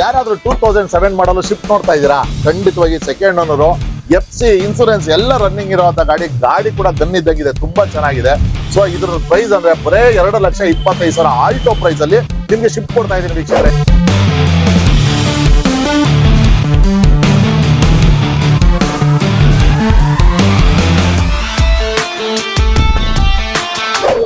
ಯಾರಾದ್ರೂ 2007 ಮಾಡಲು ಶಿಫ್ಟ್ ನೋಡ್ತಾ ಇದ್ದೀರಾ, ಖಂಡಿತವಾಗಿ ಸೆಕೆಂಡ್ ಓನರು FC ಇನ್ಸೂರೆನ್ಸ್ ಎಲ್ಲ ರನ್ನಿಂಗ್ ಇರುವಂತ ಗಾಡಿ ಕೂಡ ಗನ್ನಿದ್ದಂಗಿದೆ, ತುಂಬಾ ಚೆನ್ನಾಗಿದೆ. ಸೊ ಇದ್ರ ಪ್ರೈಸ್ ಅಂದ್ರೆ ಬರೇ 2,25,000 ಆಲ್ಟೋ ಪ್ರೈಸ್ ಅಲ್ಲಿ ನಿಮ್ಗೆ ಶಿಫ್ಟ್ ಕೊಡ್ತಾ ಇದೀನಿ ವೀಕ್ಷಕರೇ.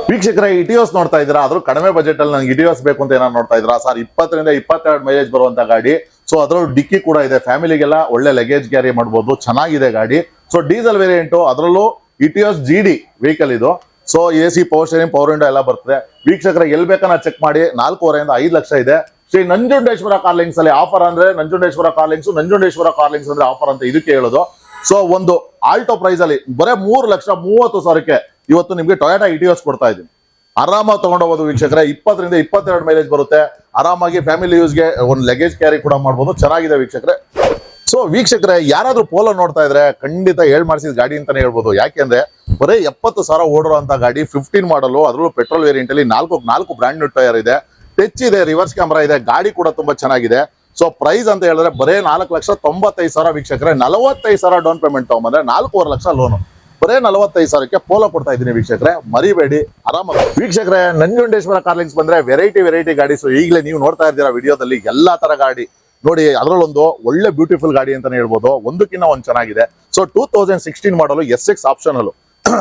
ವೀಕ್ಷಕರ ಇಟಿಯೋಸ್ ನೋಡ್ತಾ ಇದ್ದೀರಾ, ಆದ್ರೂ ಕಡಿಮೆ ಬಜೆಟ್ ಅಲ್ಲಿ ನಂಗೆ ಇಟಿಯೋಸ್ ಬೇಕು ಅಂತ ಏನಾದ್ರು ನೋಡ್ತಾ ಇದ್ದೀರಾ ಸರ್? 20 ರಿಂದ 22 ಮೈಲೇಜ್ ಬರುವಂತ ಗಾಡಿ. ಸೊ ಅದ್ರಲ್ಲಿ ಡಿಕ್ಕಿ ಕೂಡ ಇದೆ, ಫ್ಯಾಮಿಲಿಗೆಲ್ಲ ಒಳ್ಳೆ ಲಗೇಜ್ ಕ್ಯಾರಿ ಮಾಡಬಹುದು, ಚೆನ್ನಾಗಿದೆ ಗಾಡಿ. ಸೊ ಡೀಸೆಲ್ ವೇರಿಯಂಟ್, ಅದರಲ್ಲೂ ಇಟಿಯೋಸ್ GD ವೆಹಿಕಲ್ ಇದು. So AC power steering, power window ಎಲ್ಲ ಬರ್ತದೆ. ವೀಕ್ಷಕರ ಎಲ್ಲಿ ಬೇಕನ್ನ ಚೆಕ್ ಮಾಡಿ. 4.5 ರಿಂದ 5 ಲಕ್ಷ ಇದೆ. ಶ್ರೀ ನಂಜುಂಡೇಶ್ವರ ಕಾರ್ ಲಿಂಕ್ಸ್ ಅಲ್ಲಿ ಆಫರ್ ಅಂದ್ರೆ ನಂಜುಂಡೇಶ್ವರ ಕಾರ್ ಲಿಂಕ್ಸ್ ಅಂದ್ರೆ ಆಫರ್ ಅಂತ ಇದಕ್ಕೆ ಹೇಳೋದು. ಸೊ ಒಂದು ಆಲ್ಟೋ ಪ್ರೈಸ್ ಅಲ್ಲಿ ಬರೇ 3,30,000 ಇವತ್ತು ನಿಮ್ಗೆ ಟೊಯೋಟಾ ಇಟಿಯೋಸ್ ಕೊಡ್ತಾ ಇದ್ದೀನಿ. ಆರಾಮಾಗಿ ತಗೊಂಡೋಗೋದು ವೀಕ್ಷಕರೇ. 20 ರಿಂದ 22 ಮೈಲೇಜ್ ಬರುತ್ತೆ. ಆರಾಮಾಗಿ ಫ್ಯಾಮಿಲಿ ಯೂಸ್ಗೆ ಒಂದು ಲಗೇಜ್ ಕ್ಯಾರಿ ಕೂಡ ಮಾಡ್ಬೋದು, ಚೆನ್ನಾಗಿದೆ ವೀಕ್ಷಕರೇ. ಸೊ ವೀಕ್ಷಕರೇ, ಯಾರಾದ್ರೂ ಪೋಲೋ ನೋಡ್ತಾ ಇದ್ರೆ ಖಂಡಿತ ಮಾಡಿಸಿದ ಗಾಡಿ ಅಂತಾನೆ ಹೇಳ್ಬೋದು. ಯಾಕೆಂದ್ರೆ ಬರೀ 70,000 ಓಡಿರುವಂತ ಗಾಡಿ, 15 ಮಾಡಲು, ಅದರಲ್ಲೂ ಪೆಟ್ರೋಲ್ ವೇರಿಯಂಟ್ ಅಲ್ಲಿ 4 ಬ್ರ್ಯಾಂಡ್ ನ್ಯೂ ಟೈರ್ ಇದೆ, ಟಚ್ ಇದೆ, ರಿವರ್ಸ್ ಕ್ಯಾಮ್ರಾ ಇದೆ, ಗಾಡಿ ಕೂಡ ತುಂಬಾ ಚೆನ್ನಾಗಿದೆ. ಸೊ ಪ್ರೈಸ್ ಅಂತ ಹೇಳಿದ್ರೆ ಬರೇ 4,95,000 ವೀಕ್ಷಕರೇ. 45,000 ಡೌನ್ ಪೇಮೆಂಟ್ ತಗೊಂಡ್ಬಂದ್ರೆ 4.5 ಲಕ್ಷ ಲೋನು. ಬರೇ 45,000 ಪೋಲೋ ಕೊಡ್ತಾ ಇದ್ದೀನಿ ವೀಕ್ಷಕರೇ, ಮರಿಬೇಡಿ, ಆರಾಮಾಗಿ. ವೀಕ್ಷಕರೇ, ನಂಜುಂಡೇಶ್ವರ ಕಾರ್ ಲಿಂಕ್ಸ್ ಬಂದ್ರೆ ವೆರೈಟಿ ಗಾಡಿ. ಸೊ ಈಗಲೇ ನೀವು ನೋಡ್ತಾ ಇದ್ದೀರಾ ವಿಡಿಯೋದಲ್ಲಿ ಎಲ್ಲಾ ತರ ಗಾಡಿ ನೋಡಿ. ಅದರಲ್ಲೊಂದು ಒಳ್ಳೆ ಬ್ಯೂಟಿಫುಲ್ ಗಾಡಿ ಅಂತಾನೆ ಹೇಳ್ಬೋದು, ಒಂದಕ್ಕಿಂತ ಒಂದು ಚೆನ್ನಾಗಿದೆ. ಸೊ 2016 ಮಾಡಲು SX ಆಪ್ಷನಲ್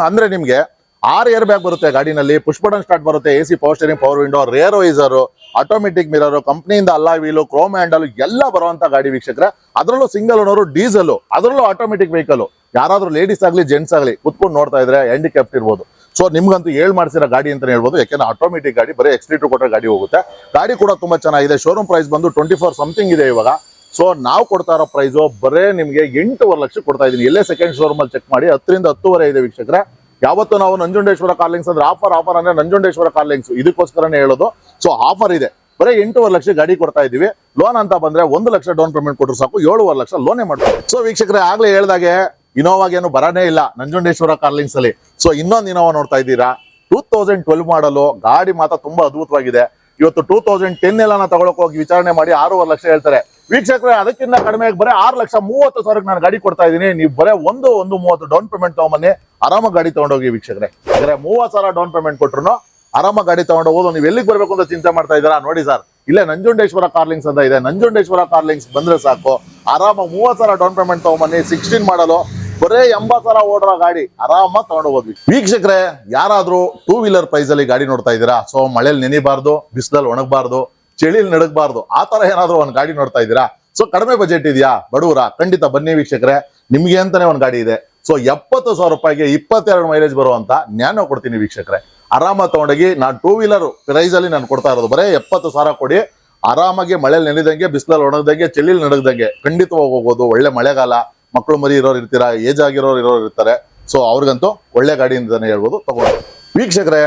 ಅಂದ್ರೆ ನಿಮ್ಗೆ 6 ಏರ್ ಬ್ಯಾಗ್ ಬರುತ್ತೆ ಗಾಡಿನಲ್ಲಿ, ಪುಷ್ ಬಟನ್ ಸ್ಟಾರ್ಟ್ ಬರುತ್ತೆ, AC power steering, power window, rear visor, automatic mirror, ಕಂಪ್ನಿಯಿಂದ ಅಲ್ಲಾ ವೀಲು, ಕ್ರೋಮ್ ಹ್ಯಾಂಡಲ್ ಎಲ್ಲ ಬರುವಂತ ಗಾಡಿ ವೀಕ್ಷಕರೇ. ಅದರಲ್ಲೂ ಸಿಂಗಲ್ ಓನರು, ಡೀಸೆಲ್, ಅದರಲ್ಲೂ ಆಟೋಮೆಟಿಕ್ ವೆಹಿಕಲ್. ಯಾರಾದ್ರೂ ಲೇಡೀಸ್ ಆಗ್ಲಿ ಜೆಂಟ್ಸ್ ಆಗ್ಲಿ ಕುತ್ಕೊಂಡು ನೋಡ್ತಾ ಇದ್ರೆ ಹ್ಯಾಂಡಿಕ್ಯಾಪ್ಟ್ ಇರ್ಬೋದು. ಸೊ ನಿಮ್ಗಂತೂ ಮಾಡ್ಸಿರೋ ಗಾಡಿ ಅಂತಾನೆ ಹೇಳ್ಬೋದು. ಯಾಕೆಂದ್ರೆ ಆಟೋಮೆಟಿಕ್ ಗಾಡಿ, ಬರೀ ಎಕ್ಸ್ಟ್ರೀಟರ್ ಕೊಟ್ಟರೆ ಗಾಡಿ ಹೋಗುತ್ತೆ. ಗಾಡಿ ಕೂಡ ತುಂಬಾ ಚೆನ್ನಾಗಿದೆ. ಶೋರೂಮ್ ಪ್ರೈಸ್ ಬಂದು 24 ಸಮಥಿಂಗ್ ಇದೆ ಇವಾಗ. ಸೊ ನಾವು ಕೊಡ್ತಾ ಇರೋ ಪ್ರೈಸ್ ಬರೇ ನಿಮ್ಗೆ 8.5 ಲಕ್ಷ ಕೊಡ್ತಾ ಇದೀನಿ. ಎಲ್ಲೇ ಸೆಕೆಂಡ್ ಶೋರೂಮ್ ಅಲ್ಲಿ ಚೆಕ್ ಮಾಡಿ 10 ರಿಂದ 10.5 ಇದೆ ವೀಕ್ಷಕರೇ. ಯಾವತ್ತು ನಾವು ನಂಜುಂಡೇಶ್ವರ ಕಾರ್ ಲಿಂಕ್ಸ್ ಅಂದ್ರೆ ಆಫರ್ ಅಂದ್ರೆ ನಂಜುಂಡೇಶ್ವರ ಕಾರ್ ಲಿಂಕ್ಸ್ ಇದಕ್ಕೋಸ್ಕರನೇ ಹೇಳೋದು. ಸೊ ಆಫರ್ ಇದೆ, ಬರೀ 8.5 ಲಕ್ಷ ಗಾಡಿ ಕೊಡ್ತಾ ಇದೀವಿ. ಲೋನ್ ಅಂತ ಬಂದ್ರೆ 1 ಲಕ್ಷ ಡೌನ್ ಪೇಮೆಂಟ್ ಕೊಟ್ಟರು ಸಾಕು, 7.5 ಲಕ್ಷ ಲೋನೇ ಮಾಡ್ತಾರೆ. ಸೊ ವೀಕ್ಷಕರೇ, ಆಗ್ಲೇ ಹೇಳ್ದಾಗೆ ಇನೋವಾಗೇನು ಬರನೇ ಇಲ್ಲ ನಂಜುಂಡೇಶ್ವರ ಕಾರ್ ಲಿಂಕ್ಸ್ ಅಲ್ಲಿ. ಸೊ ಇನ್ನೊಂದು ಇನೋವಾ ನೋಡ್ತಾ ಇದ್ದೀರಾ, 2012 ಮಾಡಲು ಗಾಡಿ ಮಾತ್ರ ತುಂಬಾ ಅದ್ಭುತವಾಗಿದೆ. ಇವತ್ತು 2010 ಎಲ್ಲ ತಗೊಳಕ್ ಹೋಗಿ ವಿಚಾರಣೆ ಮಾಡಿ 6.5 ಲಕ್ಷ ಹೇಳ್ತಾರೆ ವೀಕ್ಷಕರೇ. ಅದಕ್ಕಿಂತ ಕಡಿಮೆ ಬರೀ 6,30,000 ನಾನು ಗಾಡಿ ಕೊಡ್ತಾ ಇದೀನಿ. ನೀವು ಬರೀ 1.30 ಡೌನ್ ಪೇಮೆಂಟ್ ತಗೊಂಬನ್ನಿ, ಆರಾಮಾಗಿ ಗಾಡಿ ತಗೊಂಡೋಗಿ ವೀಕ್ಷಕರೇ. ಅಂದ್ರೆ 30,000 ಡೌನ್ ಪೇಮೆಂಟ್ ಕೊಟ್ರು ಆರಾಮಾಗಿ ಗಾಡಿ ತಗೊಂಡೋಗೋದು. ನೀವು ಎಲ್ಲಿಗೆ ಬರ್ಬೇಕು ಅಂತ ಚಿಂತೆ ಮಾಡ್ತಾ ಇದ್ದೀರಾ? ನೋಡಿ ಸರ್, ಇಲ್ಲೇ ನಂಜುಂಡೇಶ್ವರ ಕಾರ್ ಲಿಂಕ್ಸ್ ಅಂತ ಇದೆ. ನಂಜುಂಡೇಶ್ವರ ಕಾರ್ ಲಿಂಕ್ಸ್ ಬಂದ್ರೆ ಸಾಕು, ಆರಾಮಾಗಿ 30,000 ಡೌನ್ ಪೇಮೆಂಟ್ ತಗೊಂಬನ್ನಿ. 16 ಮಾಡಲು ಬರೇ 80,000 ಓಡೋ ಗಾಡಿ ಆರಾಮಾಗಿ ತಗೊಂಡೋಗೋದು ವೀಕ್ಷಕರೇ. ಯಾರಾದ್ರೂ 2 ವೀಲರ್ ಪ್ರೈಸ್ ಅಲ್ಲಿ ಗಾಡಿ ನೋಡ್ತಾ ಇದ್ದೀರಾ, ಸೊ ಮಳೆಯಲ್ಲಿ ನೆನಿಬಾರ್ದು, ಬಿಸಿಲಲ್ಲಿ ಒಣಗಬಾರ್ದು, ಚಳಿಲಿ ನಡಗಬಾರ್ದು, ಆ ತರ ಏನಾದ್ರು ಒಂದು ಗಾಡಿ ನೋಡ್ತಾ ಇದ್ದೀರಾ, ಸೊ ಕಡಿಮೆ ಬಜೆಟ್ ಇದೆಯಾ, ಬಡವರ, ಖಂಡಿತ ಬನ್ನಿ ವೀಕ್ಷಕರೇ. ನಿಮ್ಗೆ ಅಂತಾನೆ ಒಂದು ಗಾಡಿ ಇದೆ. ಸೊ 70,000 ರೂಪಾಯಿಗೆ 22 ಮೈಲೇಜ್ ಬರುವಂತ ನ್ಯಾನೋ ಕೊಡ್ತೀನಿ ವೀಕ್ಷಕರೇ. ಆರಾಮಾಗಿ ತಗೊಂಡೋಗಿ. ನಾನು 2 ವೀಲರ್ ಪ್ರೈಸ್ ಅಲ್ಲಿ ನಾನು ಕೊಡ್ತಾ ಇರೋದು ಬರೇ 70,000 ಕೊಡಿ. ಆರಾಮಾಗಿ ಮಳೆಯಲ್ಲಿ ನೆನೆದಂಗೆ, ಬಿಸಿಲಲ್ಲಿ ಒಣಗದಂಗೆ, ಚಳಿಲಿ ನಡಗದಂಗೆ ಖಂಡಿತವಾಗಿ ಹೋಗ್ಬೋದು. ಒಳ್ಳೆ ಮಳೆಗಾಲ, ಮಕ್ಕಳು ಮರಿ ಇರೋರು ಇರ್ತೀರಾ, ಏಜ್ ಆಗಿರೋರು ಇರ್ತಾರೆ. ಸೊ ಅವ್ರಿಗಂತೂ ಒಳ್ಳೆ ಗಾಡಿ ಅಂತಾನೆ ಹೇಳ್ಬೋದು, ತಗೊಂಡು. ವೀಕ್ಷಕರೇ,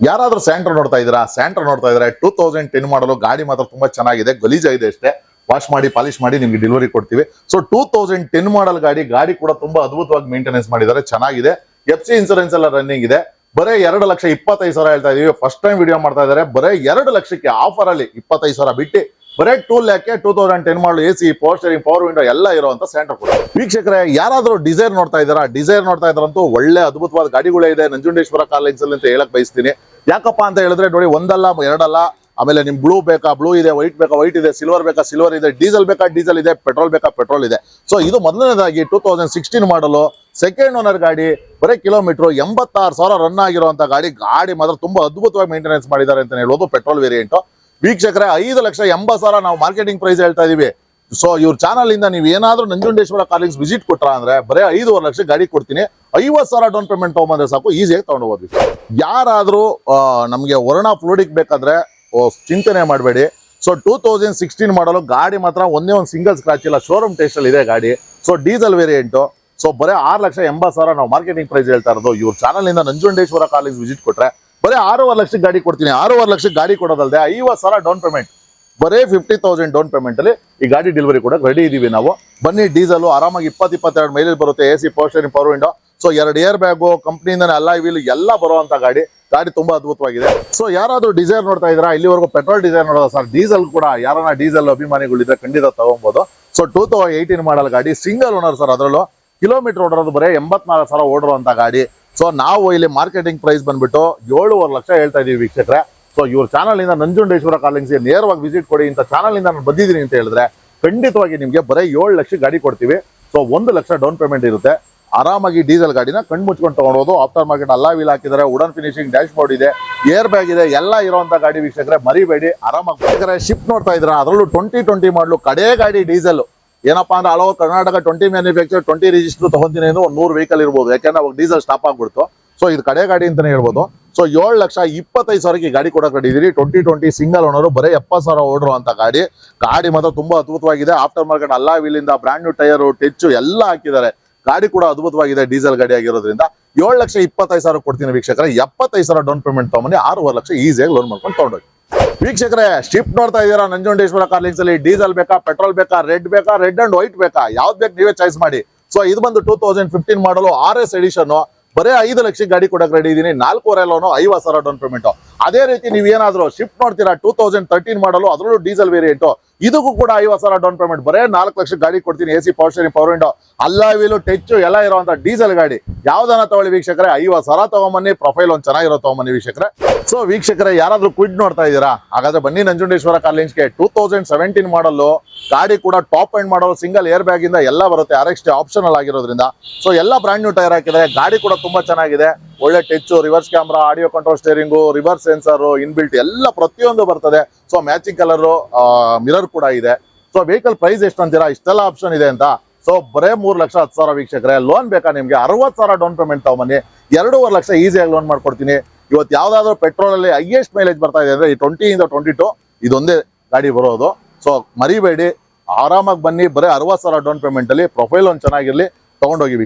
ಯಾರಾದ್ರೂ ಸ್ಯಾಂಟ್ರೋ ನೋಡ್ತಾ ಇದ್ದೀರಾ, 2010 ಮಾಡಲು ಗಾಡಿ ಮಾತ್ರ ತುಂಬಾ ಚೆನ್ನಾಗಿದೆ, ಗಲೀಜಾಗಿದೆ ಅಷ್ಟೇ. ವಾಶ್ ಮಾಡಿ ಪಾಲಿಶ್ ಮಾಡಿ ನಿಮ್ಗೆ ಡೆಲಿವರಿ ಕೊಡ್ತೀವಿ. ಸೊ 2010 ಮಾಡಲ್ ಗಾಡಿ ಕೂಡ ತುಂಬಾ ಅದ್ಭುತವಾಗಿ ಮೇಂಟೆನೆನ್ಸ್ ಮಾಡಿದ್ದಾರೆ, ಚೆನ್ನಾಗಿದೆ. FC ಇನ್ಸೂರೆನ್ಸ್ ಎಲ್ಲ ರನ್ನಿಂಗ್ ಇದೆ. ಬರೇ 2,25,000 ಹೇಳ್ತಾ ಇದೀವಿ. ಫಸ್ಟ್ ಟೈಮ್ ವಿಡಿಯೋ ಮಾಡ್ತಾ ಇದಾರೆ. ಬರೇ 2 ಲಕ್ಷಕ್ಕೆ ಆಫರ್ ಅಲ್ಲಿ 25,000 ಬಿಟ್ಟು ಬರೇ 2 ಲ್ಯಾಕ್ಗೆ 2010 ಮಾಡಲು AC power steering, power window ಎಲ್ಲ ಇರುವಂತ ಸ್ಯಾಂಟ್ರೋ ಕೊಡಿ ವೀಕ್ಷಕರೇ. ಯಾರಾದ್ರೂ ಡಿಸೈರ್ ನೋಡ್ತಾ ಇದ್ದಾರಂತೂ ಒಳ್ಳೆ ಅದ್ಭುತವಾದ ಗಾಡಿಗಳೇ ಇದೆ ನಂಜುಂಡೇಶ್ವರ ಕಾರ್ ಲಿಂಕ್ಸ್ ಅಲ್ಲಿ ಅಂತ ಹೇಳಕ್ ಬಯಸ್ತೀನಿ. ಯಾಕಪ್ಪ ಅಂತ ಹೇಳಿದ್ರೆ ನೋಡಿ, 1 2 ಅಲ್ಲ. ಆಮೇಲೆ ನಿಮ್ ಬ್ಲೂ ಬೇಕಾ ಬ್ಲೂ ಇದೆ, ವೈಟ್ ಬೇಕಾ ವೈಟ್ ಇದೆ, ಸಿಲ್ವರ್ ಬೇಕಾ ಸಿಲ್ವರ್ ಇದೆ, ಡೀಸೆಲ್ ಬೇಕಾ ಡೀಸೆಲ್ ಇದೆ, ಪೆಟ್ರೋಲ್ ಬೇಕಾ ಪೆಟ್ರೋಲ್ ಇದೆ. ಸೊ ಇದು ಮೊದಲನೇದಾಗಿ 2016 ಮಾಡಲು ಸೆಕೆಂಡ್ ಓನರ್ ಗಾಡಿ. ಬರೀ ಕಿಲೋಮೀಟರ್ 86,000 ರನ್ ಆಗಿರುವಂತ ಗಾಡಿ ಮಾತ್ರ ತುಂಬಾ ಅದ್ಭುತವಾಗಿ ಮೇಂಟೆನೆನ್ಸ್ ಮಾಡಿದ್ದಾರೆ ಅಂತ ಹೇಳ್ಬೋದು. ಪೆಟ್ರೋಲ್ ವೇರಿಯಂಟ್ ವೀಕ್ಷಕರೇ. 5,80,000 ನಾವು ಮಾರ್ಕೆಟಿಂಗ್ ಪ್ರೈಸ್ ಹೇಳ್ತಾ ಇದೀವಿ. ಸೊ ಇವ್ರ ಚಾನಲ್ ಇಂದ ನೀವು ಏನಾದ್ರೂ ನಂಜುಂಡೇಶ್ವರ ಕಾರ್ ಲಿಂಕ್ಸ್ ವಿಸಿಟ್ ಕೊಟ್ರ ಅಂದ್ರೆ ಬರೀ 5.5 ಲಕ್ಷ ಗಾಡಿ ಕೊಡ್ತೀನಿ. 50,000 ಡೌನ್ ಪೇಮೆಂಟ್ ತಗೊಂಡ್ಬಂದ್ರೆ ಸಾಕು, ಈಸಿಯಾಗಿ ತಗೊಂಡೋಗೋದು. ಯಾರಾದ್ರೂ ನಮ್ಗೆ ವರ್ಣ ಫ್ಲೂಡಿಕ್ ಬೇಕಾದ್ರೆ ಚಿಂತನೆ ಮಾಡಬೇಡಿ. ಸೊ 2016 ಮಾಡಲು ಗಾಡಿ ಮಾತ್ರ ಒಂದೇ ಒಂದು ಸಿಂಗಲ್ ಸ್ಕ್ರಾಚ್ ಇಲ್ಲ, ಶೋರೂಮ್ ಟೆಸ್ಟ್ ಅಲ್ಲಿ ಇದೆ ಗಾಡಿ. So diesel variant. ಸೊ ಬರೀ 6,80,000 ನಾವು ಮಾರ್ಕೆಟಿಂಗ್ ಪ್ರೈಸ್ ಹೇಳ್ತಾ ಇರೋದು. ಇವ್ರ ಚಾನಲ್ ಇಂದ ನಂಜುಂಡೇಶ್ವರ ಕಾರ್ ಲಿಂಕ್ಸ್ ವಿಸಿಟ್ ಕೊಟ್ರೆ ಬರೀ 6.5 ಲಕ್ಷಕ್ಕೆ ಗಾಡಿ ಕೊಡ್ತೀನಿ. 6.5 ಲಕ್ಷಕ್ಕೆ ಗಾಡಿ ಕೊಡೋದಲ್ಲದೆ 50,000 ಡೌನ್ ಪೇಮೆಂಟ್, ಬರೇ 50,000 ಡೌನ್ ಪೇಮೆಂಟ್ ಅಲ್ಲಿ ಈ ಗಾಡಿ ಡೆಲಿವರಿ ಕೂಡ ರೆಡಿ ಇದೀವಿ ನಾವು. ಬನ್ನಿ, ಡೀಸೆಲ್ ಆರಾಮಾಗಿ 20-22 ಮೈಲೇಜ್ ಬರುತ್ತೆ. AC power steering, power window. So 2 air bag, ಕಂಪ್ನಿಯಿಂದಾನೆ ಅಲಾಯ್ ವೀಲ್ ಎಲ್ಲ ಬರುವಂತ ಗಾಡಿ. ಗಾಡಿ ತುಂಬಾ ಅದ್ಭುತವಾಗಿದೆ. ಸೊ ಯಾರಾದ್ರೂ ಡಿಸೈರ್ ನೋಡ್ತಾ ಇದ್ದೀರಾ, ಇಲ್ಲಿವರೆಗೂ ಪೆಟ್ರೋಲ್ ಡಿಸೈರ್ ನೋಡೋದು ಸರ್, ಡೀಸೆಲ್ ಕೂಡ ಯಾರನ್ನ ಡೀಸೆಲ್ ಅಭಿಮಾನಿಗಳಿದ್ರೆ ಖಂಡಿತ ತಗೊಬಹುದು. ಸೊ 2018 ಮಾಡಲ್ ಗಾಡಿ, ಸಿಂಗಲ್ ಓನರ್ ಸರ್, ಅದರಲ್ಲೂ ಕಿಲೋಮೀಟರ್ ಓಡಿರೋದು ಬರೀ 84,000 ಓಡಿರುವಂತ ಗಾಡಿ. ಸೊ ನಾವು ಇಲ್ಲಿ ಮಾರ್ಕೆಟಿಂಗ್ ಪ್ರೈಸ್ ಬಂದ್ಬಿಟ್ಟು 7.5 ಲಕ್ಷ ಹೇಳ್ತಾ ಇದೀವಿ ವೀಕ್ಷಕರೇ. ಸೊ ಇವ್ರ ಚಾನಲ್ ಇಂದ ನಂಜುಂಡೇಶ್ವರ ಕಾರ್ಲಿಂಗ್ಸ್ ನೇರವಾಗಿ ವಿಸಿಟ್ ಕೊಡಿ. ಇಂಥ ಚಾನಲ್ ಇಂದ ನಾನು ಬಂದಿದ್ದೀನಿ ಅಂತ ಹೇಳಿದ್ರೆ ಖಂಡಿತವಾಗಿ ನಿಮ್ಗೆ ಬರೀ 7 ಲಕ್ಷ ಗಾಡಿ ಕೊಡ್ತೀವಿ. ಸೊ 1 ಲಕ್ಷ ಡೌನ್ ಪೇಮೆಂಟ್ ಇರುತ್ತೆ. ಆರಾಮಾಗಿ ಡೀಸೆಲ್ ಗಾಡಿನ ಕಣ್ ಮುಚ್ಕೊಂಡು ತಗೊಳೋದು. ಆಫ್ಟರ್ ಮಾರ್ಕೆಟ್ ಅಲ್ಲಾ ವೀಲ್ ಹಾಕಿದ್ದಾರೆ, ವುಡನ್ ಫಿನಿಶಿಂಗ್ ಡ್ಯಾಶ್ ಬೋರ್ಡ್ ಇದೆ, ಏರ್ ಬ್ಯಾಗ್ ಇದೆ, ಎಲ್ಲ ಇರುವಂತ ಗಾಡಿ ವೀಕ್ಷಕರೇ, ಮರಿಬೇಡಿ. ಆರಾಮಾಗಿ ಶಿಫ್ಟ್ ನೋಡ್ತಾ ಇದ್ರ, ಅದರಲ್ಲೂ 2020 ಮಾಡಲು ಕಡೆ ಗಾಡಿ ಡೀಸೆಲ್. ಏನಪ್ಪಾ ಅಂದ್ರೆ all over Karnataka 20 manufacture 20 register ತಗೊಂತೀನಿ ಅಂದ್ರೆ ಒಂದು 100 ವೆಹಿಕಲ್ ಇರ್ಬೋದು, ಯಾಕಂದ್ರೆ ಅವಾಗ ಡೀಸೆಲ್ ಸ್ಟಾಪ್ ಆಗ್ಬಿಡ್ತು. ಸೊ ಇದು ಕಡೆ ಗಾಡಿ ಅಂತಾನೆ ಹೇಳ್ಬೋದು. ಸೊ 7,25,000 ಗಾಡಿ ಕೊಡಕ್ ರೆಡಿದ್ದೀರಿ. 2020 ಸಿಂಗಲ್ ಓನರ್, ಬರೀ 70,000 ಓಡಿರುವಂತ ಗಾಡಿ. ಗಾಡಿ ಮಾತ್ರ ತುಂಬಾ ಅದ್ಭುತವಾಗಿದೆ. ಆಫ್ಟರ್ ಮಾರ್ಕೆಟ್ ಅಲ್ಲಾ ವೀಲಿಂದ ಬ್ರಾಂಡ್ ನ್ಯೂ ಟೈರ್, ಟೆಚ್ ಎಲ್ಲ ಹಾಕಿದ್ದಾರೆ. ಗಾಡಿ ಕೂಡ ಅದ್ಭುತವಾಗಿದೆ, ಡೀಸೆಲ್ ಗಾಡಿ ಆಗಿರೋದ್ರಿಂದ 7,25,000 ಕೊಡ್ತೀನಿ ವೀಕ್ಷಕರೇ. 75,000 ಡೌನ್ ಪೇಮೆಂಟ್ ತಗೊಂಬನ್ನಿ, 6.5 ಲಕ್ಷ ಈಸಿಯಾಗಿ ಲೋನ್ ಮಾಡ್ಕೊಂಡು ತಗೊಂಡೋಗಿ. ವೀಕ್ಷಕರೇ ಶಿಫ್ಟ್ ನೋಡ್ತಾ ಇದ್ದೀರಾ ನಂಜುಂಡೇಶ್ವರ ಕಾರ್ಲಿಂಗ್ಸ್ ಅಲ್ಲಿ. ಡೀಸೆಲ್ ಬೇಕಾ, ಪೆಟ್ರೋಲ್ ಬೇಕಾ, ರೆಡ್ ಅಂಡ್ ವೈಟ್ ಬೇಕಾ, ಯಾವ್ದು ಬೇಕು ನೀವೇ ಚಾಯ್ಸ್ ಮಾಡಿ. ಸೊ ಇದು ಬಂದು 2015 ಮಾಡಲು RS ಎಡಿಷನ್, ಬರೀ 5 ಲಕ್ಷ ಗಾಡಿ ಕೊಡಕ್ ರೆಡಿ ಇದೀನಿ. 4.5 ಲೋನು, 50,000 ಡೌನ್ ಪೇಮೆಂಟ್. ಅದೇ ರೀತಿ ನೀವೇನಾದ್ರೂ ಶಿಫ್ಟ್ ಮಾಡ್ತೀರಾ 2013 ಮಾಡಲು, ಅದರಲ್ಲೂ ಡೀಸೆಲ್ ವೇರಿಯಂಟ್, ಇದಕ್ಕೂ ಕೂಡ 50,000 ಡೌನ್ ಪೇಮೆಂಟ್, ಬರೇ 4 ಲಕ್ಷ ಗಾಡಿ ಕೊಡ್ತೀನಿ. AC power steering, power window, ಅಲ್ಲಾ ವೀಲು, ಟೆಚ್ ಎಲ್ಲ ಇರುವಂತ ಡೀಸೆಲ್ ಗಾಡಿ ಯಾವ್ದನ್ನ ತಗೊಳ್ಳಿ ವೀಕ್ಷಕರೇ. 50,000 ತಗೊಂಬನ್ನಿ, ಪ್ರೊಫೈಲ್ ಒಂದು ಚೆನ್ನಾಗಿರೋ ತಗೊಂಬನ್ನಿ ವೀಕ್ಷಕರೇ. ಸೊ ವೀಕ್ಷಕರೇ ಯಾರಾದ್ರೂ ಕ್ವಿಡ್ ನೋಡ್ತಾ ಇದ್ದೀರಾ, ಹಾಗಾದ್ರೆ ಬನ್ನಿ ನಂಜುಂಡೇಶ್ವರ ಕಾರ್ಲಿಂಗ್ಸ್ಗೆ. 2017 ಮಾಡಲು ಗಾಡಿ ಕೂಡ ಟಾಪ್ ಎಂಡ್ ಮಾಡಲು, ಸಿಂಗಲ್ ಏರ್ ಬ್ಯಾಗ್ ಇಂದ ಎಲ್ಲ ಬರುತ್ತೆ, RXT ಆಪ್ಷನಲ್ ಆಗಿರೋದ್ರಿಂದ. ಸೊ ಎಲ್ಲ ಬ್ರಾಂಡ್ ನ್ಯೂ ಟೈರ್ ಹಾಕಿದ್ದಾರೆ. ಗಾಡಿ ಕೂಡ ತುಂಬಾ ಚೆನ್ನಾಗಿದೆ, ಒಳ್ಳೆ tech, reverse camera, audio control steering, reverse sensor, inbuilt ಎಲ್ಲ ಪ್ರತಿಯೊಂದು ಬರ್ತದೆ. ಸೊ ಮ್ಯಾಚಿಂಗ್ ಕಲರ್ ಮಿರರ್ ಕೂಡ ಇದೆ. ಸೊ ವೆಹಿಕಲ್ ಪ್ರೈಸ್ ಎಷ್ಟು ಅಂತೀರಾ, ಇಷ್ಟೆಲ್ಲ ಆಪ್ಷನ್ ಇದೆ ಅಂತ. ಸೊ ಬರೇ 3,10,000 ವೀಕ್ಷಕರೇ. ಲೋನ್ ಬೇಕಾ ನಿಮ್ಗೆ, 60,000 ಡೌನ್ ಪೇಮೆಂಟ್ ತಗೊಂಬನ್ನಿ, 2.5 ಲಕ್ಷ ಈಸಿಯಾಗಿ ಲೋನ್ ಮಾಡ್ಕೊಡ್ತೀನಿ. ಇವತ್ತು ಯಾವ್ದಾದ್ರು ಪೆಟ್ರೋಲ್ ಅಲ್ಲಿ ಹೈಯೆಸ್ಟ್ ಮೈಲೇಜ್ ಬರ್ತಾ ಇದೆ ಅಂದ್ರೆ ಈ 20 ಇಂದ 22 ಇದೊಂದೇ ಗಾಡಿ ಬರೋದು. ಸೊ ಮರಿಬೇಡಿ, ಆರಾಮಾಗಿ ಬನ್ನಿ, ಬರೀ 60,000 ಡೌನ್ ಪೇಮೆಂಟ್ ಅಲ್ಲಿ ಪ್ರೊಫೈಲ್ ಒಂದು ಚೆನ್ನಾಗಿರ್ಲಿ, ತಗೊಂಡೋಗಿ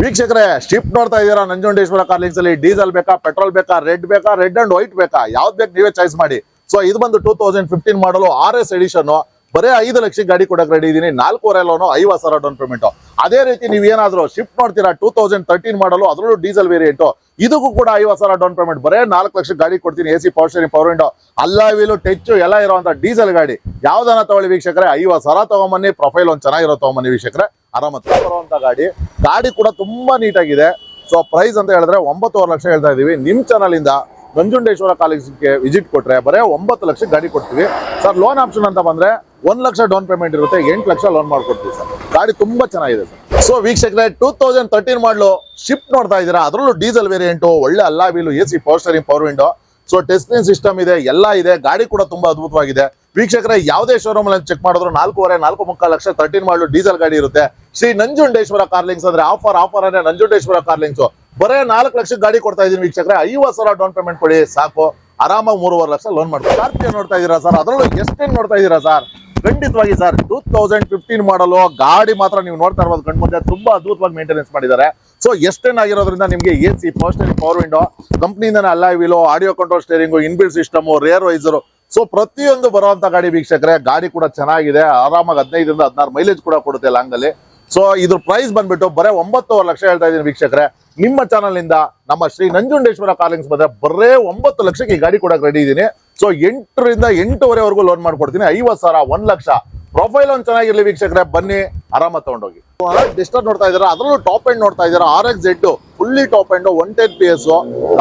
ವೀಕ್ಷಕರೇ ಶಿಫ್ಟ್ ನೋಡ್ತಾ ಇದ್ದೀರಾ ನಂಜುಂಡೇಶ್ವರ ಕಾರ್ಲಿಂಗ್ಸ್ ಅಲ್ಲಿ. ಡೀಸೆಲ್ ಬೇಕಾ, ಪೆಟ್ರೋಲ್ ಬೇಕಾ, ರೆಡ್ ಅಂಡ್ ವೈಟ್ ಬೇಕಾ, ಯಾವ್ದು ಬೇಕು ನೀವೇ ಚಾಯ್ಸ್ ಮಾಡಿ. ಸೊ ಇದು ಬಂದು 2015 ಮಾಡಲು RS ಎಡಿಷನ್, ಬರೀ 5 ಲಕ್ಷ ಗಾಡಿ ಕೊಡಕ್ ರೆಡಿ ಇದೀನಿ. 4.5 ಲೋನು, 50,000 ಡೌನ್ ಪೇಮೆಂಟ್. ಅದೇ ರೀತಿ ನೀವೇನಾದ್ರೂ ಶಿಫ್ಟ್ ಮಾಡ್ತೀರಾ 2013 ಮಾಡಲು, ಅದರಲ್ಲೂ ಡೀಸೆಲ್ ವೇರಿಯಂಟ್, ಇದಕ್ಕೂ ಕೂಡ 50,000 ಡೌನ್ ಪೇಮೆಂಟ್, ಬರೇ 4 ಲಕ್ಷ ಗಾಡಿ ಕೊಡ್ತೀನಿ. AC power steering, power window, ಅಲ್ಲಾ ವೀಲು, ಟೆಚ್ ಎಲ್ಲ ಇರುವಂತ ಡೀಸೆಲ್ ಗಾಡಿ ಯಾವ್ದನ್ನ ತಗೊಳ್ಳಿ ವೀಕ್ಷಕರೇ. 50,000 ತಗೊಂಬನ್ನಿ, ಪ್ರೊಫೈಲ್ ಒಂದು ಚೆನ್ನಾಗಿರೋ ತಗೊಂಬನ್ನಿ ವೀಕ್ಷಕರೇ. ಆರಾಮ ಬರುವಂತ ಗಾಡಿ ಕೂಡ ತುಂಬಾ ನೀಟಾಗಿದೆ. ಸೊ ಪ್ರೈಸ್ ಅಂತ ಹೇಳಿದ್ರೆ 9.5 ಲಕ್ಷ ಹೇಳ್ತಾ ಇದೀವಿ. ನಿಮ್ ಚಾನಲ್ ಇಂದ ನಂಜುಂಡೇಶ್ವರ ಕಾಲೇಜ್ಗೆ ವಿಸಿಟ್ ಕೊಟ್ರೆ ಬರೇ 9 ಲಕ್ಷ ಗಾಡಿ ಕೊಡ್ತೀವಿ ಸರ್. ಲೋನ್ ಆಪ್ಷನ್ ಅಂತ ಬಂದ್ರೆ 1 ಲಕ್ಷ ಡೌನ್ ಪೇಮೆಂಟ್ ಇರುತ್ತೆ, 8 ಲಕ್ಷ ಲೋನ್ ಮಾಡ್ಕೊಡ್ತೀವಿ ಸರ್. ಗಾಡಿ ತುಂಬಾ ಚೆನ್ನಾಗಿದೆ ಸರ್. ಸೊ ವೀಕ್ಷಕರೇ 2013 ಮಾಡಲು ಶಿಫ್ಟ್ ನೋಡ್ತಾ ಇದ್ದೀರಾ, ಅದರಲ್ಲೂ ಡೀಸೆಲ್ ವೇರಿಯಂಟ್, ಒಳ್ಳೆ ಅಲ್ಲಾ wheel, AC power steering, power window. So touch screen system ಇದೆ, ಎಲ್ಲ ಇದೆ. ಗಾಡಿ ಕೂಡ ತುಂಬಾ ಅದ್ಭುತವಾಗಿದೆ ವೀಕ್ಷಕರೇ. ಯಾವುದೇ ಶೋರೂಮ್ ಅಲ್ಲಿ ಚೆಕ್ ಮಾಡಿದ್ರು 4.5 ಲಕ್ಷ 13 ಮಾಡಲು ಡೀಸೆಲ್ ಗಾಡಿ ಇರುತ್ತೆ. ಶ್ರೀ ನಂಜುಂಡೇಶ್ವರ ಕಾರ್ಲಿಂಗ್ಸ್ ಅಂದ್ರೆ ಆಫರ್ ಅಂದ್ರೆ ನಂಜುಂಡೇಶ್ವರ ಕಾರ್ಲಿಂಗ್ಸ್ ಬರೇ 4 ಲಕ್ಷ ಗಾಡಿ ಕೊಡ್ತಾ ಇದೀನಿ ವೀಕ್ಷಕರೇ. 50,000 ಡೌನ್ ಪೇಮೆಂಟ್ ಕೊಡಿ ಸಾಕು, ಆರಾಮಾಗಿ 3.5 ಲಕ್ಷ ಲೋನ್ ಮಾಡ್ಬೋದು. ಸ್ಕಾರ್ಪಿಯೋ ನೋಡ್ತಾ ಇದೀರಾ ಸರ್, ಅದರಲ್ಲೂ ಎಷ್ಟೇನ್ ನೋಡ್ತಾ ಇದೀರಾ ಸರ್. ಖಂಡಿತವಾಗಿ ಸರ್ 2015 ಮಾಡಲು ಗಾಡಿ ಮಾತ್ರ ನೀವು ನೋಡ್ತಾ ಇರ್ಬೋದು ಕಣ್ಮುಂದೆ, ತುಂಬಾ ಅದ್ಭುತವಾಗಿ ಮೇಂಟೆನೆನ್ಸ್ ಮಾಡಿದ್ದಾರೆ. ಸೊ ಎಷ್ಟೇನ್ ಆಗಿರೋದ್ರಿಂದ ನಿಮಗೆ AC power steering, power window, ಕಂಪ್ನಿಯಿಂದಾನೆ alloy wheel, audio control steering, inbuilt system, rear visor, so ಪ್ರತಿಯೊಂದು ಬರುವಂತ ಗಾಡಿ ವೀಕ್ಷಕರೇ. ಗಾಡಿ ಕೂಡ ಚೆನ್ನಾಗಿದೆ, ಆರಾಮಾಗಿ 15 ಇಂದ 16 ಮೈಲೇಜ್ ಕೂಡ ಕೊಡುತ್ತೆ ಲಾಂಗ್ ಅಲ್ಲಿ. ಸೊ ಇದ್ರ ಪ್ರೈಸ್ ಬಂದ್ಬಿಟ್ಟು ಬರೇ 9.5 ಲಕ್ಷ ಹೇಳ್ತಾ ಇದೀನಿ ವೀಕ್ಷಕರೇ. ನಿಮ್ಮ ಚಾನಲ್ ಇಂದ ನಮ್ಮ ಶ್ರೀ ನಂಜುಂಡೇಶ್ವರ ಕಾರ್ಲಿಂಗ್ಸ್ ಬಂದ್ರೆ ಬರೇ 9 ಲಕ್ಷಕ್ಕೆ ಈ ಗಾಡಿ ಕೊಡಕ್ ರೆಡಿ ಇದೀನಿ. ಸೊ 8 ರಿಂದ 8.5 ಲೋನ್ ಮಾಡ್ಕೊಡ್ತೀನಿ. 50,000, 1 ಲಕ್ಷ ಪ್ರೊಫೈಲ್ ಒಂದು ಚೆನ್ನಾಗಿರ್ಲಿ ವೀಕ್ಷಕರೇ. ಬನ್ನಿ ಆರಾಮಾಗಿ ತಗೊಂಡೋಗಿ. ಡಿಸ್ಟರ್ ನೋಡ್ತಾ ಇದ್ದೀರಾ, ಅದರಲ್ಲೂ ಟಾಪ್ ಎಂಡ್ ನೋಡ್ತಾ ಇದ್ದೀರಾ. RXZ fully top end, 110 PS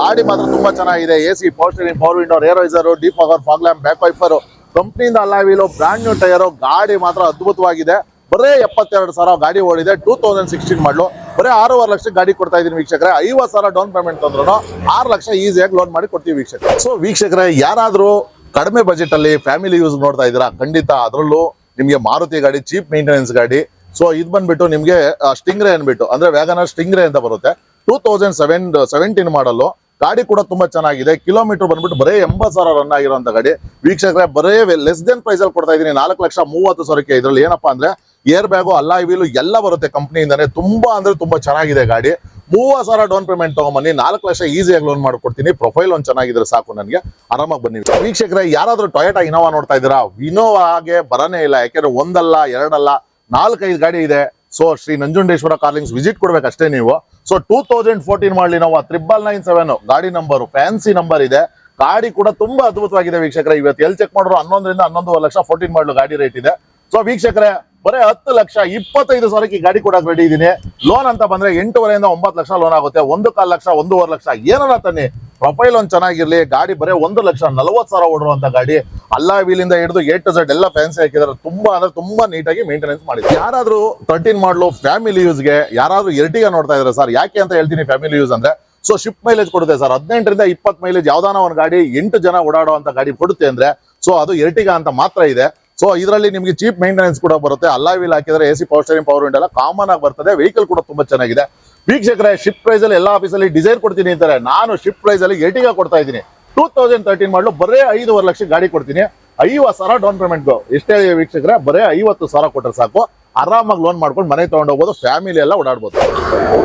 ಗಾಡಿ ಮಾತ್ರ ತುಂಬಾ ಚೆನ್ನಾಗಿದೆ. AC power steering, power window, rear visor, defogger, fog lamp, back wiper, ಕಂಪ್ನಿಯಿಂದ alloy wheel, brand new tyre. ಗಾಡಿ ಮಾತ್ರ ಅದ್ಭುತವಾಗಿದೆ. ಬರೇ 72,000 ಗಾಡಿ ಓಡಿದೆ. 2016 ಮಾಡಲು ಬರೇ 6.5 ಲಕ್ಷ ಗಾಡಿ ಕೊಡ್ತಾ ಇದೀನಿ ವೀಕ್ಷಕರೇ. 50,000 ಡೌನ್ ಪೇಮೆಂಟ್ ತಂದ್ರು 6 ಲಕ್ಷ ಈಸಿಯಾಗಿ ಲೋನ್ ಮಾಡಿ ಕೊಡ್ತೀವಿ ವೀಕ್ಷಕರೇ. ಸೊ ವೀಕ್ಷಕರೇ ಯಾರಾದ್ರೂ ಕಡಿಮೆ ಬಜೆಟ್ ಅಲ್ಲಿ ಫ್ಯಾಮಿಲಿ ಯೂಸ್ ನೋಡ್ತಾ ಇದ್ದೀರಾ, ಖಂಡಿತ ಅದರಲ್ಲೂ ನಿಮ್ಗೆ ಮಾರುತಿ ಗಾಡಿ, ಚೀಪ್ ಮೇಂಟೆನೆನ್ಸ್ ಗಾಡಿ. ಸೊ ಇದು ಬಂದ್ಬಿಟ್ಟು ನಿಮ್ಗೆ ಸ್ಟಿಂಗ್ರೇ ಅನ್ಬಿಟ್ಟು ಅಂದ್ರೆ ವ್ಯಾಗನರ್ ಸ್ಟಿಂಗ್ರೇ ಅಂತ ಬರುತ್ತೆ. 2017 ಮಾಡಲು ಗಾಡಿ ಕೂಡ ತುಂಬಾ ಚೆನ್ನಾಗಿದೆ. ಕಿಲೋಮೀಟರ್ ಬಂದ್ಬಿಟ್ಟು ಬರೇ 80,000 ರನ್ ಆಗಿರುವಂತ ಗಾಡಿ ವೀಕ್ಷಕರೇ. ಬರೇ ಲೆಸ್ ದೆನ್ ಪ್ರೈಸ್ ಅಲ್ಲಿ ಕೊಡ್ತಾ ಇದೀನಿ 4,30,000ಕ್ಕೆ. ಇದ್ರಲ್ಲಿ ಏನಪ್ಪಾ ಅಂದ್ರೆ ಏರ್ ಬ್ಯಾಗು, ಅಲ್ಲಾ ವೀಲು ಎಲ್ಲ ಬರುತ್ತೆ ಕಂಪ್ನಿಯಿಂದಾನೆ. ತುಂಬಾ ಅಂದ್ರೆ ತುಂಬಾ ಚೆನ್ನಾಗಿದೆ ಗಾಡಿ. 30,000 ಡೌನ್ ಪೇಮೆಂಟ್ ತಗೊಂಬನ್ನಿ, 4 ಲಕ್ಷ ಈಸಿಯಾಗಿ ಲೋನ್ ಮಾಡ್ಕೊಡ್ತೀನಿ. ಪ್ರೊಫೈಲ್ ಒಂದು ಚೆನ್ನಾಗಿದ್ರೆ ಸಾಕು ನನಗೆ, ಆರಾಮಾಗಿ ಬನ್ನಿ ವೀಕ್ಷಕರೇ. ಯಾರಾದ್ರೂ ಟೊಯೋಟಾ ಇನೋವಾ ನೋಡ್ತಾ ಇದ್ದೀರಾ, ಇನೋವಾಗೆ ಬರನೇ ಇಲ್ಲ, ಯಾಕೆಂದ್ರೆ 1 ಅಲ್ಲ 2 ಅಲ್ಲ 4-5 ಗಾಡಿ ಇದೆ. So Shri Nanjundeshwara Carlings visit ಕೊಡ್ಬೇಕಷ್ಟೇ ನೀವು. ಸೊ 2014 ಮಾಡಲಿ ನಾವು 9997 ಗಾಡಿ ನಂಬರ್ ಫ್ಯಾನ್ಸಿ ನಂಬರ್ ಇದೆ. ಗಾಡಿ ಕೂಡ ತುಂಬಾ ಅದ್ಭುತವಾಗಿದೆ ವೀಕ್ಷಕರೇ. ಇವತ್ತು ಎಲ್ಲಿ ಚೆಕ್ ಮಾಡಿದ್ರು 11ರಿಂದ 11.5 ಲಕ್ಷ 14 ಮಾಡಲು ಗಾಡಿ ರೇಟ್ ಇದೆ. ಸೊ ವೀಕ್ಷಕರೇ ಬರೀ 10,25,000 ಈ ಗಾಡಿ ಕೊಡಕ್ ರೆಡಿ ಇದೀನಿ. ಲೋನ್ ಅಂತ ಬಂದ್ರೆ 8.5ರಿಂದ 9 ಲಕ್ಷ ಲೋನ್ ಆಗುತ್ತೆ. 1.25 ಲಕ್ಷ 1.5 ಲಕ್ಷ ಏನಾರ ತನ್ನಿ. ಪ್ರೊಫೈಲ್ ಒಂದ್ ಚೆನ್ನಾಗಿರ್ಲಿ. ಗಾಡಿ ಬರೀ 1,40,000 ಓಡಿರುವಂತ ಗಾಡಿ. ಅಲ್ಲಾ ವೀಲಿಂದ ಹಿಡಿದು A to Z ಎಲ್ಲ ಫ್ಯಾನ್ಸಿ ಹಾಕಿದಾರೆ. ತುಂಬಾ ಅಂದ್ರೆ ತುಂಬಾ ನೀಟಾಗಿ ಮೇಂಟೆನೆನ್ಸ್ ಮಾಡಿದ್ರು. ಯಾರಾದ್ರೂ 13 ಮಾಡಲು ಫ್ಯಾಮಿಲಿ ಯೂಸ್ಗೆ ಯಾರಾದ್ರೂ ಎರ್ಟಿಗಾ ನೋಡ್ತಾ ಇದಾರೆ ಸರ್, ಯಾಕೆ ಅಂತ ಹೇಳ್ತೀನಿ. ಫ್ಯಾಮಿಲಿ ಯೂಸ್ ಅಂದ್ರೆ ಸೊ ಶಿಫ್ಟ್ ಮೈಲೇಜ್ ಕೊಡುತ್ತೆ ಸರ್. 18ರಿಂದ 20 ಮೈಲೇಜ್ ಯಾವ್ದಾನ ಒಂದು ಗಾಡಿ 8 ಜನ ಓಡಾಡುವಂತ ಗಾಡಿ ಕೊಡುತ್ತೆ ಅಂದ್ರೆ ಸೊ ಅದು ಎರ್ಟಿಗಾ ಅಂತ ಮಾತ್ರ ಇದೆ. ಸೊ ಇದರಲ್ಲಿ ನಿಮಗೆ ಚೀಪ್ ಮೇಂಟೆನೆನ್ಸ್ ಕೂಡ ಬರುತ್ತೆ. ಅಲ್ಲಾ ವೀಲ್ ಹಾಕಿದ್ರೆ AC power steering power window ಎಲ್ಲ ಕಾಮನ್ ಆಗಿ ಬರ್ತದೆ. ವೆಹಿಕಲ್ ಕೂಡ ತುಂಬಾ ಚೆನ್ನಾಗಿದೆ ವೀಕ್ಷಕರೇ. ಶಿಫ್ಟ್ ಪ್ರೈಸ್ ಅಲ್ಲಿ ಎಲ್ಲಾ ಆಫೀಸಲ್ಲಿ ಡಿಸೈರ್ ಕೊಡ್ತೀನಿ ಅಂತಾರೆ. ನಾನು ಶಿಫ್ಟ್ ಪ್ರೈಸ್ ಅಲ್ಲಿ ಎರ್ಟಿಗಾ ಕೊಡ್ತಾ ಇದ್ದೀನಿ. 2013 ಮಾಡಲು ಬರೇ 5.5 ಲಕ್ಷ ಗಾಡಿ ಕೊಡ್ತೀನಿ. 50,000 ಡೌನ್ ಪೇಮೆಂಟ್. ಎಷ್ಟೇ ವೀಕ್ಷಕರೇ ಬರೇ 50,000 ಕೊಟ್ಟರೆ ಸಾಕು. ಆರಾಮಾಗಿ ಲೋನ್ ಮಾಡ್ಕೊಂಡು ಮನೆ ತಗೊಂಡು ಹೋಗ್ಬೋದು. ಫ್ಯಾಮಿಲಿ ಎಲ್ಲ ಓಡಾಡ್ಬೋದು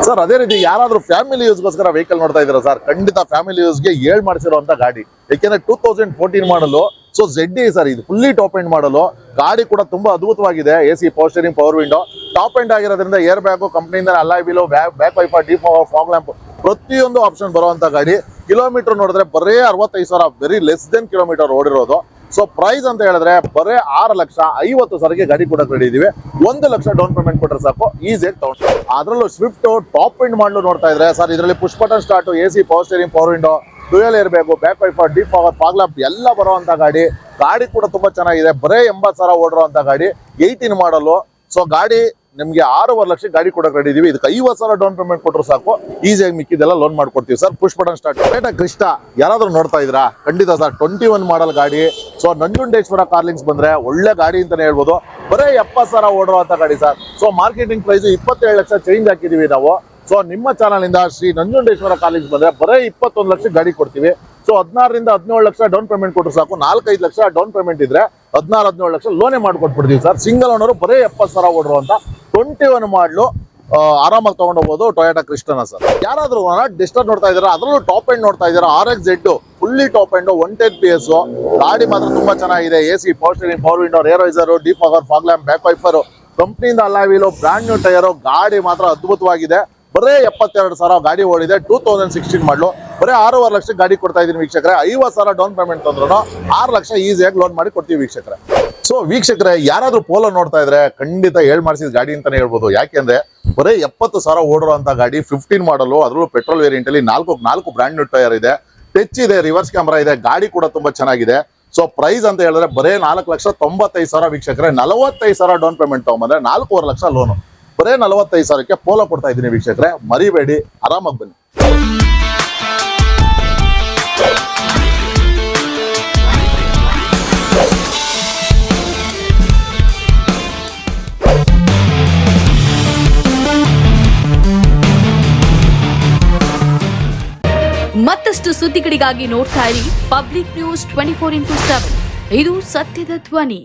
ಸರ್. ಅದೇ ರೀತಿ ಯಾರಾದ್ರೂ ಫ್ಯಾಮಿಲಿ ಯೂಸ್ಗೋಸ್ಕರ ವೆಹಿಕಲ್ ನೋಡ್ತಾ ಇದ್ದೀರಾ ಸರ್, ಖಂಡಿತ ಫ್ಯಾಮಿಲಿ ಯೂಸ್ಗೆ ಮಾಡಿಸಿರುವಂತ ಗಾಡಿ. ಯಾಕೆಂದ್ರೆ 2014 ಮಾಡಲು ಸೊ ZD ಸರ್, ಇದು ಫುಲ್ಲಿ ಟಾಪ್ ಎಂಡ್ ಮಾಡಲು. ಗಾಡಿ ಕೂಡ ತುಂಬಾ ಅದ್ಭುತವಾಗಿದೆ. AC power steering power window top end ಆಗಿರೋದ್ರಿಂದ ಏರ್ ಬ್ಯಾಗು ಕಂಪ್ನಿಯಿಂದ alloy wheel back wiper deep fog lamp ಪ್ರತಿಯೊಂದು ಆಪ್ಷನ್ ಬರುವಂತ ಗಾಡಿ. ಕಿಲೋಮೀಟರ್ ನೋಡಿದ್ರೆ ಬರೇ 65,000 ವೆರಿ ಲೆಸ್ ದೆನ್ ಕಿಲೋಮೀಟರ್ ಓಡಿರೋದು. ಸೊ ಪ್ರೈಸ್ ಅಂತ ಹೇಳಿದ್ರೆ ಬರೇ 6,50,000 ಗಾಡಿ ಕೊಡಕ್ ರೆಡಿ ಇದೀವಿ. 1 ಲಕ್ಷ ಡೌನ್ ಪೇಮೆಂಟ್ ಕೊಟ್ರೆ ಸಾಕು, ಈಸಿಯಾಗಿ ತಗೊಂಡು. ಅದರಲ್ಲೂ ಸ್ವಿಫ್ಟ್ ಟಾಪ್ ಎಂಡ್ ಮಾಡಲು ನೋಡ್ತಾ ಇದ್ರೆ ಸರ್, ಇದರಲ್ಲಿ push button start, AC power steering power window, dual air bag, back wiper, deep power, fog lamp ಎಲ್ಲ ಬರುವಂತ ಗಾಡಿ. ಗಾಡಿ ಕೂಡ ತುಂಬಾ ಚೆನ್ನಾಗಿದೆ. ಬರೇ 80,000 ಓಡಿರುವಂತ ಗಾಡಿ. 18 ಮಾಡಲು. ಸೊ ಗಾಡಿ ನಿಮ್ಗೆ 6.5 ಲಕ್ಷ ಗಾಡಿ ಕೊಡಕ್ ರೆಡಿ ಇದೀವಿ. ಇದಕ್ಕೆ 50,000 ಡೌನ್ ಪೇಮೆಂಟ್ ಕೊಟ್ಟರು ಸಾಕು, ಈಸಿಯಾಗಿ ಮಿಕ್ಕಿದೆಲ್ಲ ಲೋನ್ ಮಾಡ್ಕೊಡ್ತೀವಿ sir. Push button start. Toyota Crysta ಯಾರಾದ್ರೂ ನೋಡ್ತಾ ಇದ್ರಾ? ಖಂಡಿತ ಸರ್, 21 ಮಾಡಲ್ ಗಾಡಿ. ಸೊ ನಂಜುಂಡೇಶ್ವರ ಕಾರ್ಲಿಂಗ್ಸ್ ಬಂದ್ರೆ ಒಳ್ಳೆ ಗಾಡಿ ಅಂತಾನೆ ಹೇಳ್ಬೋದು. ಬರೇ 70,000 ಓಡಿರುವಂತ ಗಾಡಿ sir. So marketing price 27 lakh change ಹಾಕಿದೀವಿ ನಾವು. ಸೊ ನಿಮ್ಮ ಚಾನಲ್ ಇಂದ ಶ್ರೀ ನಂಜುಂಡೇಶ್ವರ ಕಾರ್ಲಿಂಗ್ಸ್ ಬಂದ್ರೆ ಬರೇ 21 ಲಕ್ಷ ಗಾಡಿ ಕೊಡ್ತೀವಿ. ಸೊ 16ರಿಂದ 17 ಲಕ್ಷ ಡೌನ್ ಪೇಮೆಂಟ್ ಕೊಟ್ಟರು ಸಾಕು. 4-5 ಲಕ್ಷ ಡೌನ್ ಪೇಮೆಂಟ್ ಇದ್ರೆ 16-17 ಲಕ್ಷ ಲೋನೇ ಮಾಡ್ಕೊಟ್ಬಿಡ್ತೀವಿ ಸರ್. ಸಿಂಗಲ್ ಓನರ್ ಬರೇ 70,000 ಓಡಿರುವಂತ 21 ಮಾಡಲು ಆರಾಮಾಗಿ ತಗೊಂಡು ಹೋಗ್ಬೋದು ಟೊಯೋಟಾ ಕ್ರಿಸ್ಟಾನ ಸರ್. ಯಾರಾದ್ರೂ ಡಿಸ್ಟರ್ ನೋಡ್ತಾ ಇದಾರೆ, ಅದರಲ್ಲೂ ಟಾಪ್ ಎಂಡ್ ನೋಡ್ತಾ ಇದಾರೆ. RX-Z fully top end 110 PS ಗಾಡಿ ಮಾತ್ರ ತುಂಬಾ ಚೆನ್ನಾಗಿದೆ. AC power steering power window, rear visor, deep power, fog lamp, back wiper, ಕಂಪ್ನಿಯಿಂದ alloy wheel, brand new tyre. ಗಾಡಿ ಮಾತ್ರ ಅದ್ಭುತವಾಗಿದೆ. ಬರೇ 72,000 ಗಾಡಿ ಓಡಿದೆ. 2016 ಮಾಡಲು. ಬರೀ 6.5 ಲಕ್ಷ ಗಾಡಿ ಕೊಡ್ತಾ ಇದೀನಿ ವೀಕ್ಷಕರೇ. 50,000 ಡೌನ್ ಪೇಮೆಂಟ್ ತಂದ್ರು 6 ಲಕ್ಷ ಈಸಿಯಾಗಿ ಲೋನ್ ಮಾಡಿ ಕೊಡ್ತೀವಿ ವೀಕ್ಷಕರೇ. ಸೊ ವೀಕ್ಷಕರೇ ಯಾರಾದ್ರೂ ಪೋಲೋ ನೋಡ್ತಾ ಇದ್ರೆ ಖಂಡಿತ ಮಾಡಿಸಿದ ಗಾಡಿ ಅಂತಾನೆ ಹೇಳ್ಬೋದು. ಯಾಕೆಂದ್ರೆ ಬರೀ 70,000 ಓಡಿರುವಂತ ಗಾಡಿ. 15 ಮಾಡಲು. ಅದರಲ್ಲೂ ಪೆಟ್ರೋಲ್ ವೇರಿಯಂಟ್ ಅಲ್ಲಿ 4 ಬ್ರಾಂಡ್ ನ್ಯೂ ಟೈರ್ ಇದೆ. ಟಚ್ ಇದೆ, ರಿವರ್ಸ್ ಕ್ಯಾಮ್ರಾ ಇದೆ. ಗಾಡಿ ಕೂಡ ತುಂಬಾ ಚೆನ್ನಾಗಿದೆ. ಸೊ ಪ್ರೈಸ್ ಅಂತ ಹೇಳಿದ್ರೆ ಬರೇ 4,95,000 ವೀಕ್ಷಕರೇ. 45,000 ಡೌನ್ ಪೇಮೆಂಟ್ ತಗೊಂಡ್ಬಂದ್ರೆ 4.5 ಲಕ್ಷ ಲೋನು. ಬರೇ 45,000ಕ್ಕೆ ಪೋಲೋ ಕೊಡ್ತಾ ಇದ್ದೀನಿ ವೀಕ್ಷಕರೇ. ಮರಿಬೇಡಿ, ಆರಾಮಾಗಿ ಬನ್ನಿ. ಮತ್ತಷ್ಟು ಸುದ್ದಿಗಳಿಗಾಗಿ ನೋಡ್ತಾ ಇರಿ ಪಬ್ಲಿಕ್ ನ್ಯೂಸ್ 24x7. ಇದು ಸತ್ಯದ ಧ್ವನಿ.